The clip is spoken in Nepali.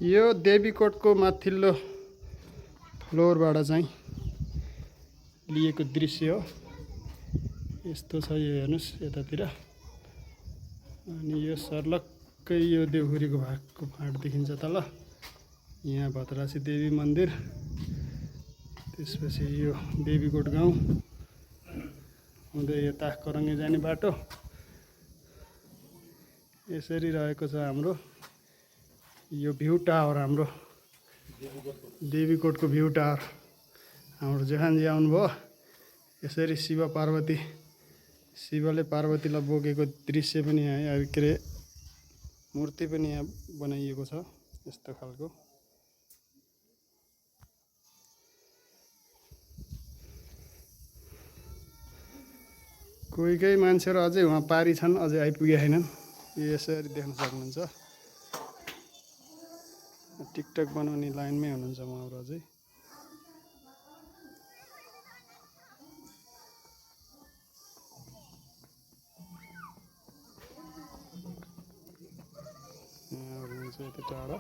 यो देवीकोटको माथिल्लो फ्लोरबाट चाहिँ लिएको दृश्य हो। यस्तो छ यो, हेर्नुस् यतातिर। अनि यो सर्लक्कै यो देउखुरीको भागको फाँट देखिन्छ तल। यहाँ भद्रासी देवी मन्दिर, त्यसपछि यो देवीकोट गाउँ हुँदै यता करङ्गे जाने बाटो। यसरी रहेको छ हाम्रो यो भ्यू टावर, हाम्रो देवीकोटको भ्यू टावर। हाम्रो जेखानजी आउनुभयो, यसरी शिव पार्वती, शिवले पार्वतीलाई बोकेको दृश्य पनि यहाँ, के अरे मूर्ति पनि यहाँ बनाइएको छ यस्तो खालको। कोही मान्छेहरू अझै वहाँ पारी छन्, अझै आइपुगेका छैनन्। यसरी देख्न सक्नुहुन्छ। टिकटक बनाउने लाइनमै हुनुहुन्छ उहाँहरू अझै। यहाँ हुनुहुन्छ यति टाढा।